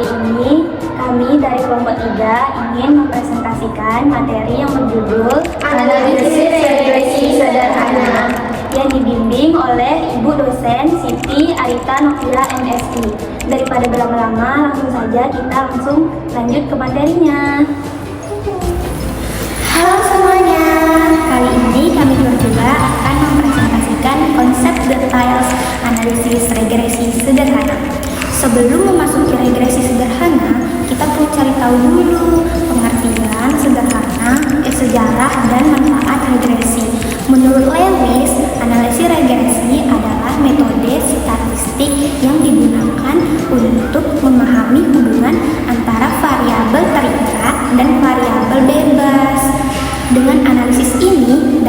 Hari ini kami dari kelompok 3 ingin mempresentasikan materi yang berjudul Analisis regresi sederhana yang dibimbing oleh Ibu dosen Siti Arita Novia MSI. Daripada berlama-lama, langsung saja kita lanjut ke materinya. Halo semuanya. Kali ini kami berdua akan mempresentasikan konsep detail analisis regresi sederhana. Sebelum memasuki regresi sederhana, kita perlu cari tahu dulu pengertian sederhana, sejarah, dan manfaat regresi. Menurut Lewis, analisis regresi adalah metode statistik yang digunakan untuk memahami hubungan antara variabel terikat dan variabel bebas. Dengan analisis ini,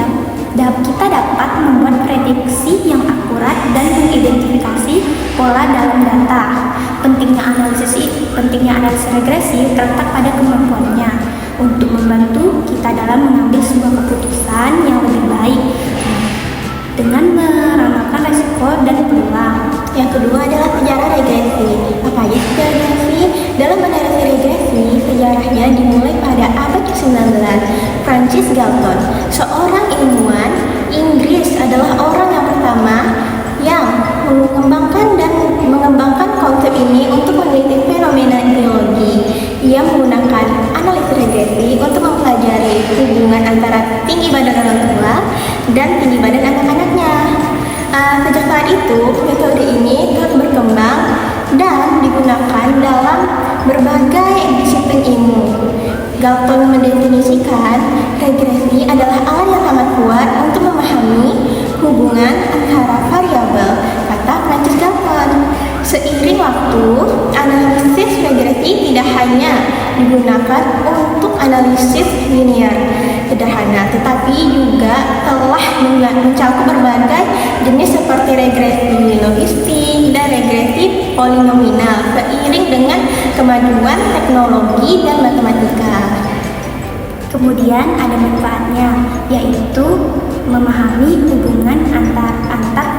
kita dapat membuat prediksi yang akurat dan mengidentifikasi pola dalam data. Pentingnya analisis regresi terletak pada kemampuannya untuk membantu kita dalam mengambil sebuah keputusan yang lebih baik dengan meramalkan resiko dan peluang. Yang kedua adalah sejarah regresi. Apa aja sejarah regresi? Dalam analisis regresi, sejarahnya dimulai pada abad ke-19. Francis Galton, seorang ilmuwan Inggris, adalah orang yang pertama yang mengembangkan konsep ini untuk meneliti fenomena biologi. Ia menggunakan analisis regresi untuk mempelajari hubungan antara tinggi badan orang tua dan tinggi badan anak-anaknya. Sejak saat itu, metode ini terus berkembang dan digunakan dalam berbagai disiplin ilmu. Galton mendefinisikan regresi adalah alat yang sangat kuat untuk memahami hubungan antara variabel, kata Francis Galton. Seiring waktu, analisis regresi tidak hanya digunakan untuk analisis linear sederhana, tetapi juga telah mencakup berbagai jenis seperti regresi logistik dan regresi polinomial seiring dengan kemajuan teknologi dan matematika. Kemudian ada manfaatnya, yaitu memahami hubungan antar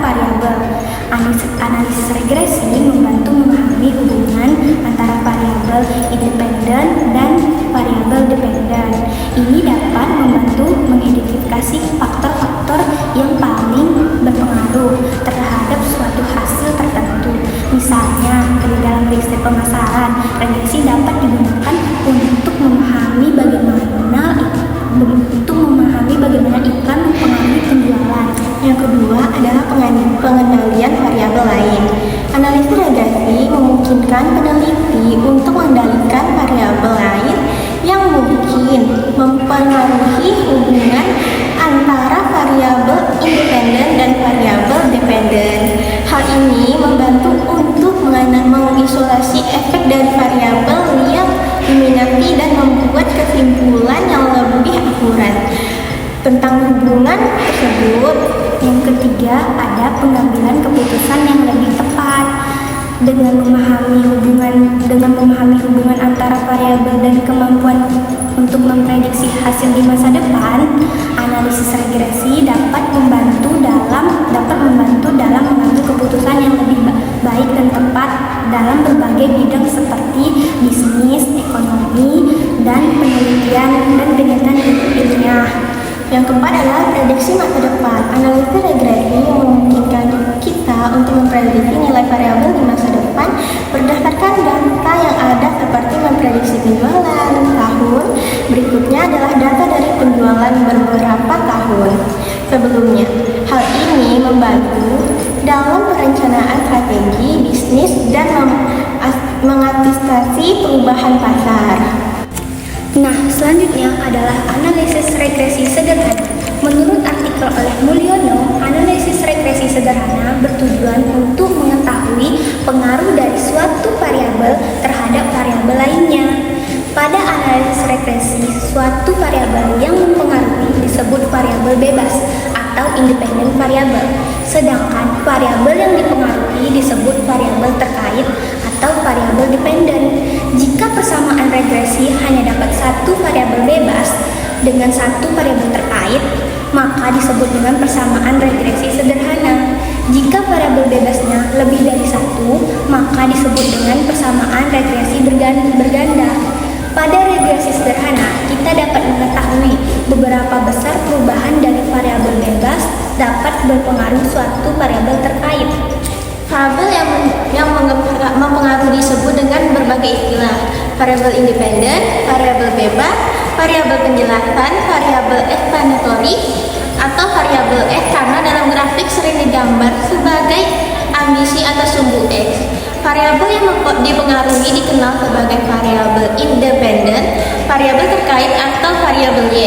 variabel. Analisis regresi membantu memahami hubungan antara variabel independen dan variabel dependen. Ini dapat membantu mengidentifikasi faktor-faktor yang paling berpengaruh terhadap suatu hasil tertentu. Misalnya, di dalam riset pemasaran, regresi dapat digunakan untuk memahami bagaimana iklan mempengaruhi penjualan. Yang kedua adalah pengendalian variabel lain. Analisis regresi memungkinkan peneliti untuk mengendalikan variabel lain yang mungkin mempengaruhi hubungan antara variabel independen dan variabel dependen. Hal ini membantu untuk mengisolasi efek dari variabel yang diminati dan membuat kesimpulan yang lebih akurat tentang hubungan tersebut. Yang ketiga ada pengambilan keputusan yang lebih tepat. Dengan memahami hubungan antara variabel dan kemampuan untuk memprediksi hasil di masa depan, analisis regresi dapat membantu dalam mengambil keputusan yang lebih baik dan tepat dalam berbagai bidang seperti bisnis, ekonomi, dan penelitian dan kegiatan ilmiah. Yang keempat adalah prediksi masa depan. Analisis regresi memungkinkan kita untuk memprediksi nilai variabel di masa depan berdasarkan data yang ada, seperti memprediksi penjualan tahun berikutnya adalah data dari penjualan beberapa tahun sebelumnya. Hal ini membantu dalam perencanaan strategi bisnis dan mengantisipasi perubahan pasar. Nah, selanjutnya adalah analisis regresi sederhana. Menurut artikel oleh Mulyono, analisis regresi sederhana bertujuan untuk mengetahui pengaruh dari suatu variabel terhadap variabel lainnya. Pada analisis regresi, suatu variabel yang mempengaruhi disebut variabel bebas atau independen variabel, sedangkan variabel yang dipengaruhi disebut variabel terkait atau variabel dependen. Jika persamaan regresi hanya dapat satu variabel bebas dengan satu variabel terkait, maka disebut dengan persamaan regresi sederhana. Jika variabel bebasnya lebih dari satu, maka disebut dengan persamaan regresi berganda. Pada regresi sederhana, kita dapat mengetahui beberapa besar perubahan dari variabel bebas dapat berpengaruh suatu variabel terkait. Variabel yang mempengaruhi disebut dengan berbagai istilah: variabel independen, variabel bebas, variabel penjelasan, variabel explanatory, atau variabel X karena dalam grafik sering digambar sebagai ambisi atau sumbu X. Variabel yang dipengaruhi dikenal sebagai variabel independen, variabel terkait, atau variabel Y.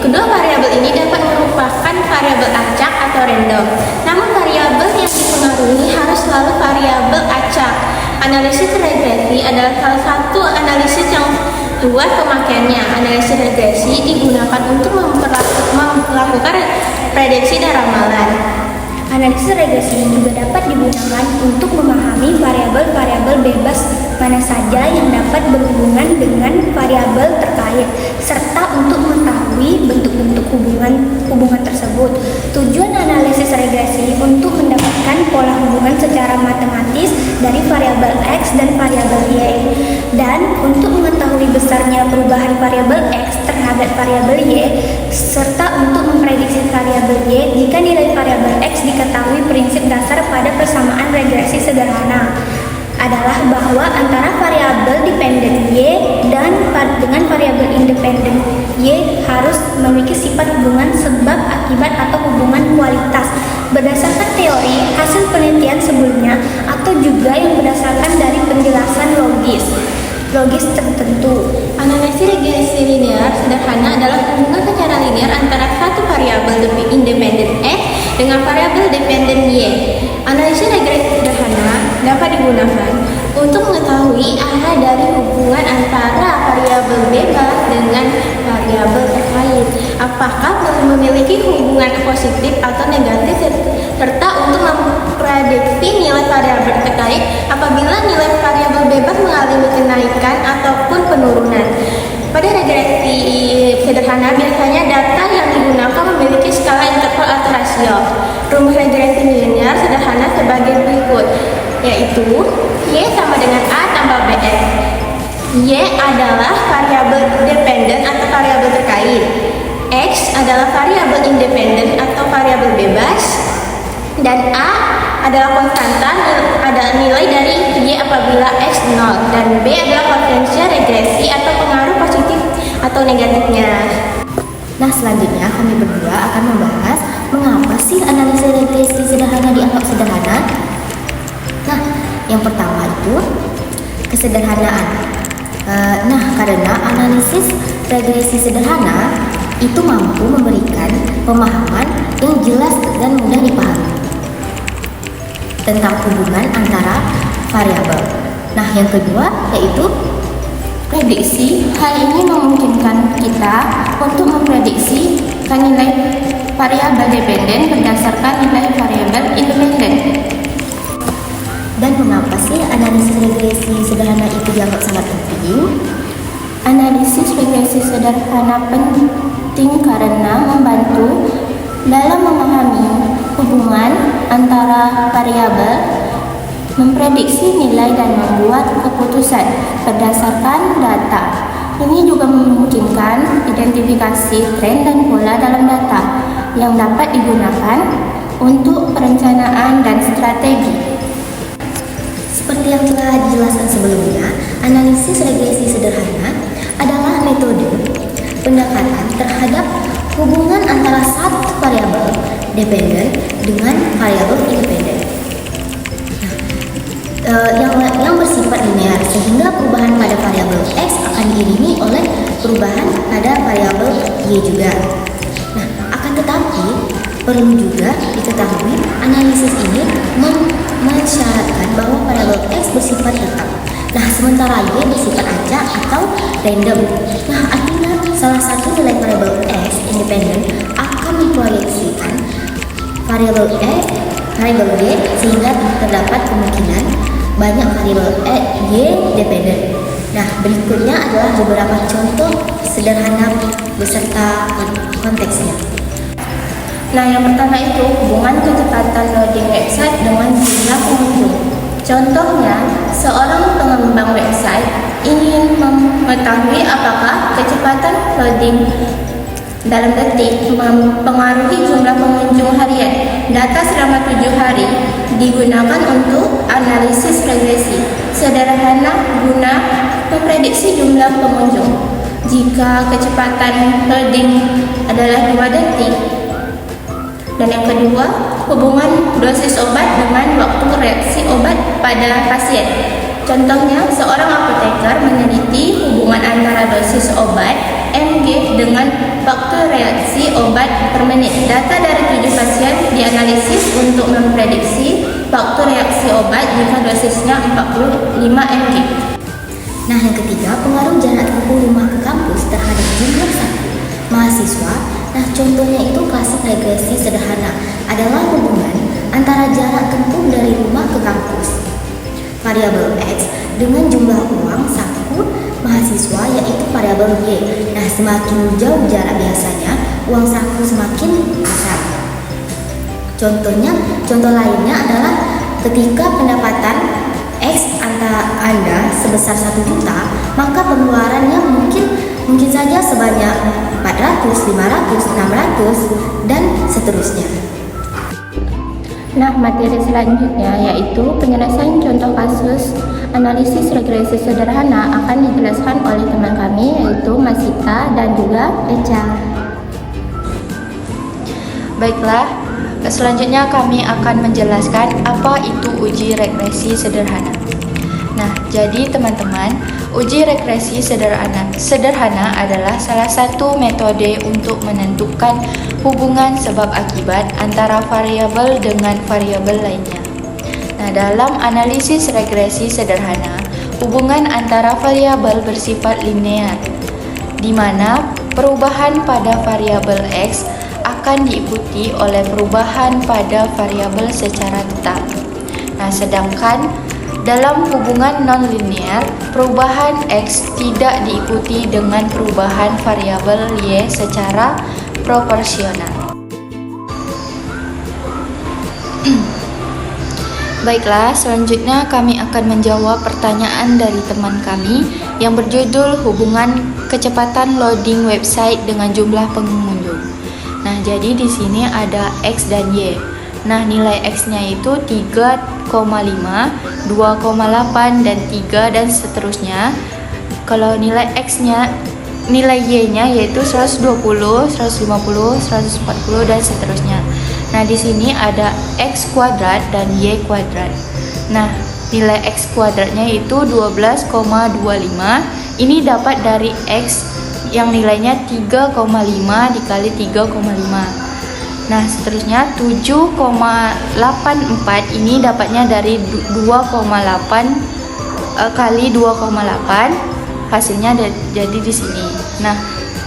Kedua variabel ini dapat merupakan variabel acak atau random. Namun variabel yang dipengaruhi harus selalu variabel acak. Analisis regresi adalah salah satu analisis yang luas pemakaiannya. Analisis regresi digunakan untuk melakukan prediksi dan ramalan. Analisis regresi juga dapat digunakan untuk memahami variabel-variabel bebas mana saja yang dapat berhubungan dengan variabel terkait, serta untuk mengetahui bentuk-bentuk hubungan tersebut. Tujuan analisis regresi untuk mendapatkan pola hubungan secara matematis dari variabel X dan variabel Y, dan untuk mengetahui besarnya perubahan variabel X terhadap variabel Y, serta untuk memprediksi variabel Y jika nilai variabel X diketahui. Prinsip dasar pada persamaan regresi sederhana adalah bahwa antara variabel dependen Y dengan variabel independen Y harus memiliki sifat hubungan sebab akibat atau hubungan kualitas berdasarkan teori hasil penelitian sebelumnya, atau juga yang berdasarkan dari penjelasan logis tertentu. Analisis regresi linear sederhana adalah hubungan secara linear antara satu variabel independen X dengan variabel dependen Y. Analisis regresi sederhana dapat digunakan untuk mengetahui arah dari hubungan antara variabel bebas dengan variabel terkait, apakah memiliki hubungan positif atau negatif, serta untuk memprediksi nilai variabel terkait apabila nilai variabel bebas mengalami kenaikan ataupun penurunan. Pada regresi sederhana biasanya data yang digunakan memiliki skala interval atau rasio. Rumus regresi linear sederhana sebagai berikut, yaitu Y sama dengan A tambah BS. Y adalah variabel dependen atau variabel terkait. X adalah variabel independen atau variabel bebas, dan A adalah konstanta ada nilai dari Y apabila X 0, dan B adalah koefisien regresi atau pengaruh positif atau negatifnya. Nah, selanjutnya kami berdua akan membahas mengapa sih analisis regresi sederhana dianggap sederhana. Nah, yang pertama itu kesederhanaan. Karena analisis regresi sederhana itu mampu memberikan pemahaman yang jelas dan mudah dipahami tentang hubungan antara variabel. Nah, yang kedua yaitu prediksi. Hal ini memungkinkan kita untuk memprediksi nilai variabel dependen berdasarkan nilai variabel independen. Dan mengapa sih analisis regresi sederhana itu dianggap sangat penting? Analisis regresi sederhana penting karena membantu dalam memahami hubungan antara variabel, memprediksi nilai, dan membuat keputusan berdasarkan data. Ini juga memungkinkan identifikasi tren dan pola dalam data yang dapat digunakan untuk perencanaan dan strategi. Seperti yang telah dijelaskan sebelumnya, analisis regresi sederhana adalah metode pendekatan terhadap hubungan antara satu variabel dependen dengan variabel independen yang bersifat linear, sehingga perubahan pada variabel X akan diiringi oleh perubahan pada variabel Y juga. Nah, akan tetapi perlu juga diketahui analisis ini mensyaratkan bahwa variabel X bersifat tetap. Nah, sementara Y bersifat acak atau random. Nah, artinya salah satu nilai variabel X independen akan memproyeksikan variabel Y sehingga terdapat kemungkinan banyak variabel Y dependen. Nah, berikutnya adalah beberapa contoh sederhana beserta konteksnya. Nah, yang pertama itu hubungan kecepatan loading website dengan jumlah pengunjung. Contohnya, seorang pengembang website ingin mengetahui apakah kecepatan loading dalam detik mempengaruhi jumlah pengunjung harian. Data selama 7 hari digunakan untuk analisis regresi sederhana guna memprediksi jumlah pengunjung. Jika kecepatan loading adalah 2 detik, dan yang kedua, hubungan dosis obat dengan waktu reaksi obat pada pasien. Contohnya, seorang apoteker meneliti hubungan antara dosis obat mg dengan waktu reaksi obat per menit. Data dari 7 pasien dianalisis untuk memprediksi waktu reaksi obat jika dosisnya 45 mg. Nah, yang ketiga, pengaruh jarak tempuh rumah ke kampus terhadap jumlah saku mahasiswa. Nah, contohnya itu klasik regresi sederhana adalah hubungan antara jarak tempuh dari rumah ke kampus. Variabel X dengan jumlah uang saku mahasiswa, yaitu variabel Y. Nah, semakin jauh jarak biasanya, uang saku semakin besar. Contoh lainnya adalah ketika pendapatan X Anda sebesar 1 juta, maka pengeluarannya mungkin saja sebanyak 400, 500, 600, dan seterusnya. Nah, materi selanjutnya yaitu penyelesaian contoh kasus analisis regresi sederhana akan dijelaskan oleh teman kami yaitu Masita dan juga Echa. Baiklah, selanjutnya kami akan menjelaskan apa itu uji regresi sederhana. Nah, jadi teman-teman, uji regresi sederhana adalah salah satu metode untuk menentukan hubungan sebab akibat antara variabel dengan variabel lainnya. Nah, dalam analisis regresi sederhana, hubungan antara variabel bersifat linear, di mana perubahan pada variabel X akan diikuti oleh perubahan pada variabel secara tetap. Nah, sedangkan dalam hubungan non-linear, perubahan X tidak diikuti dengan perubahan variabel Y secara proporsional. Baiklah, selanjutnya kami akan menjawab pertanyaan dari teman kami yang berjudul hubungan kecepatan loading website dengan jumlah pengunjung. Nah, jadi di sini ada X dan Y. Nah, nilai X-nya itu 3,5, 2,8, dan 3, dan seterusnya. Kalau nilai X-nya, nilai Y-nya yaitu 120, 150, 140, dan seterusnya. Nah, di sini ada X kuadrat dan Y kuadrat. Nah, nilai X kuadratnya itu 12,25. Ini dapat dari X yang nilainya 3,5 dikali 3,5. Nah, seterusnya 7,84 ini dapatnya dari 2,8 kali 2,8. Hasilnya jadi di sini. Nah,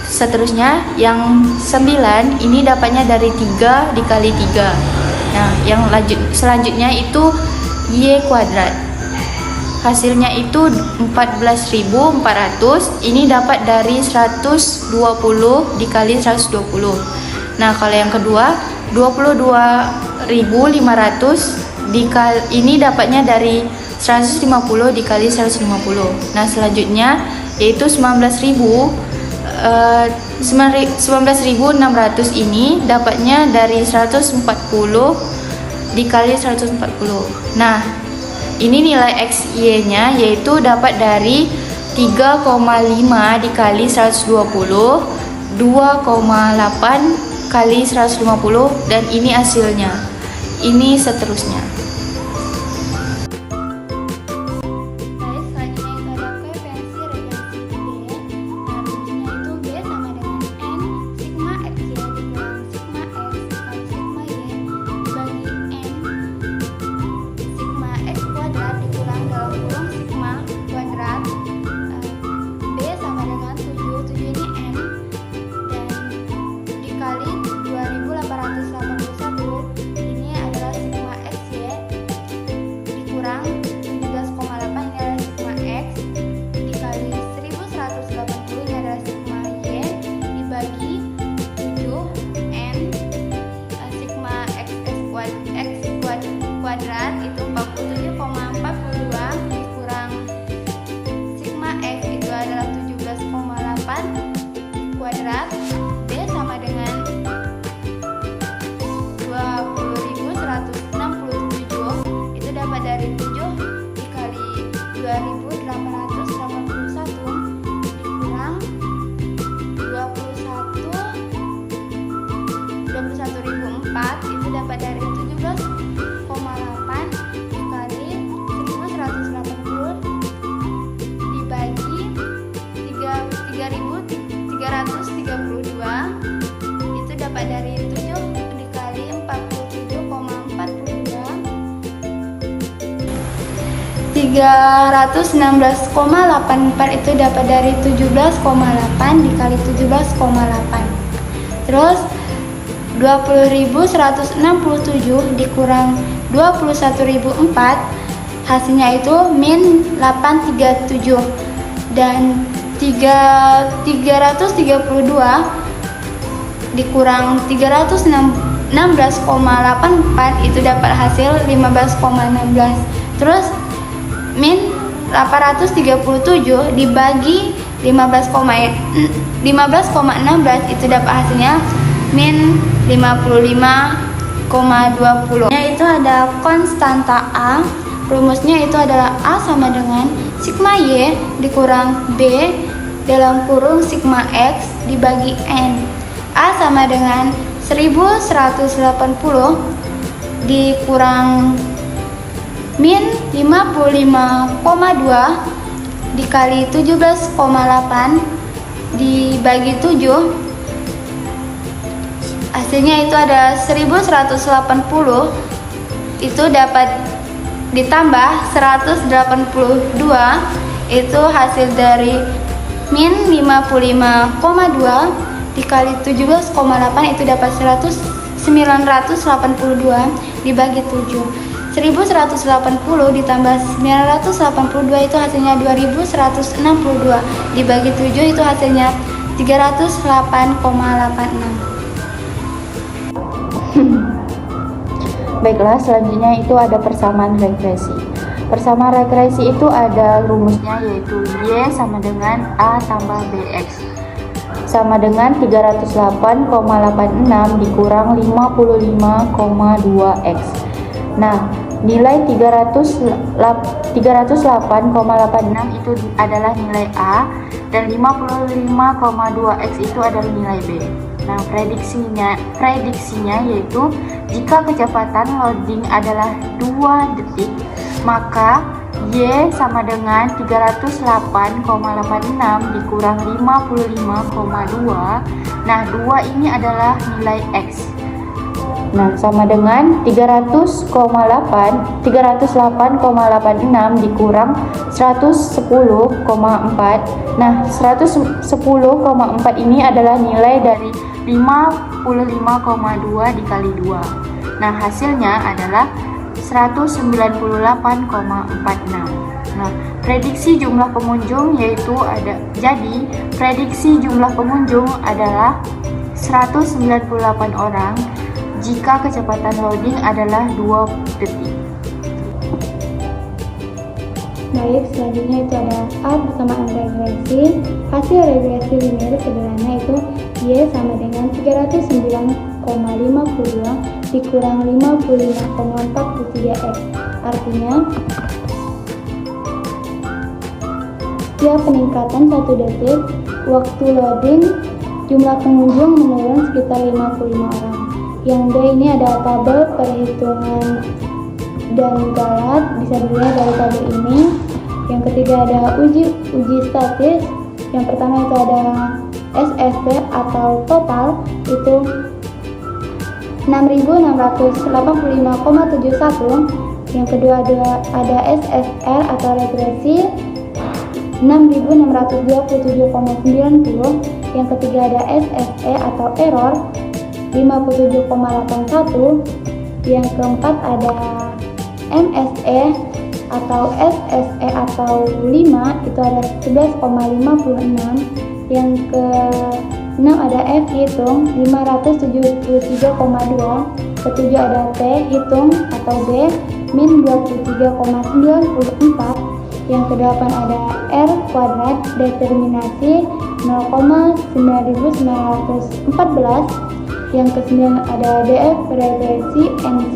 seterusnya yang 9 ini dapatnya dari 3 dikali 3. Nah, yang selanjutnya itu Y kuadrat. Hasilnya itu 14.400. Ini dapat dari 120 dikali 120. Nah, kalau yang kedua 22.500 ini dapatnya dari 150 dikali 150. Nah, selanjutnya yaitu 19.600 ini dapatnya dari 140 dikali 140. Nah, ini nilai XY-nya yaitu dapat dari 3,5 dikali 120, 2,8 kali 150, dan ini hasilnya. Ini seterusnya. kuadrat itu 47,42 dikurang sigma X itu adalah 17,8 kuadrat. B sama dengan 20.167, itu dapat dari 7 dikali 2.881 dikurang 21.004, itu dapat dari 17,8 dikali 1.180 dibagi 3.332, itu dapat dari 7 dikali 47,42, 316,84, itu dapat dari 17,8 dikali 17,8. Terus 20.167 dikurang 21.004, hasilnya itu min 837, dan 332 dikurang 316,84 itu dapat hasil 15,16. Terus min 837 dibagi 15,16 itu dapat hasilnya min 55,20. Yaitu ada konstanta A, rumusnya itu adalah A sama dengan sigma Y dikurang B dalam kurung sigma X dibagi N. A sama dengan 1180 dikurang min 55,2 dikali 17,8 dibagi 7, hasilnya itu ada 1180, itu dapat ditambah 182, itu hasil dari min 55,2 dikali 17,8 itu dapat 982 dibagi 7. 1180 ditambah 982 itu hasilnya 2162 dibagi 7 itu hasilnya 308,86. Baiklah, selanjutnya itu ada persamaan regresi. Persamaan regresi itu ada rumusnya, yaitu Y sama dengan A tambah BX sama dengan 308,86 dikurang 55,2X. Nah, nilai 308,86 itu adalah nilai A dan 55,2X itu adalah nilai B. Nah, prediksinya yaitu jika kecepatan loading adalah 2 detik, maka Y sama dengan 308,86 dikurang 55,2. Nah, 2 ini adalah nilai X. Nah, sama dengan 308,86 dikurang 110,4. Nah, 110,4 ini adalah nilai dari 55,2 dikali 2. Nah, hasilnya adalah 198,46. Nah, prediksi jumlah pengunjung yaitu prediksi jumlah pengunjung adalah 198 orang jika kecepatan loading adalah 2 detik. Baik, selanjutnya itu ada A persamaan regresi. Hasil regresi linear sederhana itu Y sama dengan 309,52 dikurang 55,43X. Artinya, setiap peningkatan 1 detik waktu loading, jumlah pengunjung menurun sekitar 55 orang. Yang D ini ada tabel perhitungan dan galat, bisa dilihat dari tabel ini. Yang ketiga ada uji statis. Yang pertama itu ada SST atau total itu 6.685,71. Yang kedua ada SSR atau regresi 6.627,90. Yang ketiga ada SSE atau error 57,81. Yang keempat ada MSE atau SSE atau 5, itu ada 11,56. Yang ke-6 ada F hitung 573,2. Ketujuh ada T hitung atau B min 23,94. Yang ke-8 ada R kuadrat determinasi 0,9914. Yang ke-9 ada DF regresi N1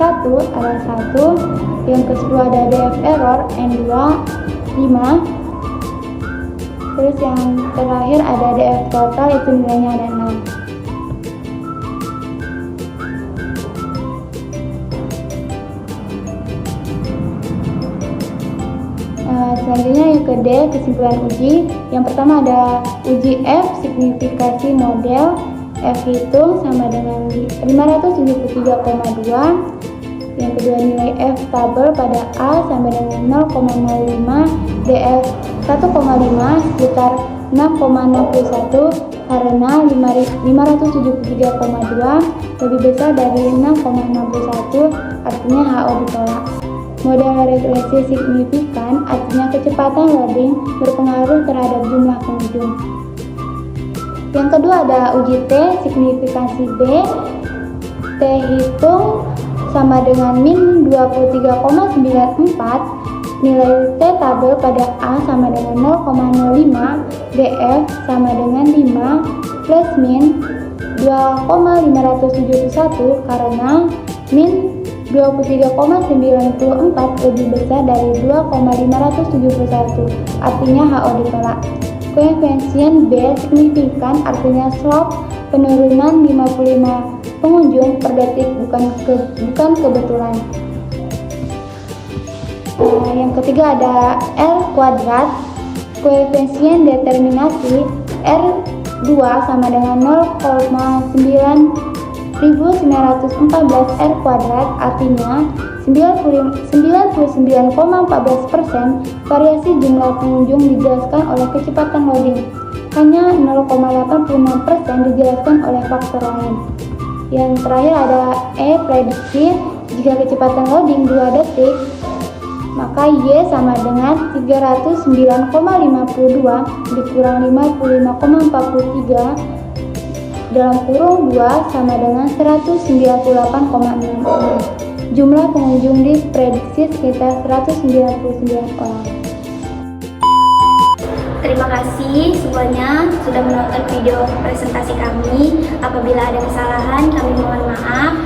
ada 1. Yang ke-10 ada DF error N2 5. Terus yang terakhir ada DF total, itu nilainya ada 6. Selanjutnya yang ke D, kesimpulan uji. Yang pertama ada uji F, signifikasi model. F hitung sama dengan 573,2. Yang kedua nilai F tabel pada A sama dengan 0,05. DF 1,5 sekitar 6,61 karena 573,2 lebih besar dari 6,61, artinya HO ditolak. Model regresi signifikan artinya kecepatan loading berpengaruh terhadap jumlah pengunjung. Yang kedua ada uji T, signifikansi B. T hitung sama dengan min 23,94. Nilai T tabel pada A sama dengan 0,05. DF sama dengan 5 plus min 2,571 karena min 23,94 lebih besar dari 2,571, artinya HO ditolak. Koefisien B signifikan artinya slope penurunan 55 pengunjung per detik, bukan kebetulan. Yang ketiga ada R kuadrat, koefisien determinasi R2 sama dengan 0,9914 R kuadrat, artinya 99,14% variasi jumlah pengunjung dijelaskan oleh kecepatan loading. Hanya 0,86% dijelaskan oleh faktor lain. Yang terakhir ada E, prediksi. Jika kecepatan loading 2 detik, maka Y sama dengan 309,52 dikurang 55,43 dalam kurung 2 sama dengan 198,66. Jumlah pengunjung diprediksi sekitar 199 orang. Terima kasih semuanya sudah menonton video presentasi kami. Apabila ada kesalahan, kami mohon maaf.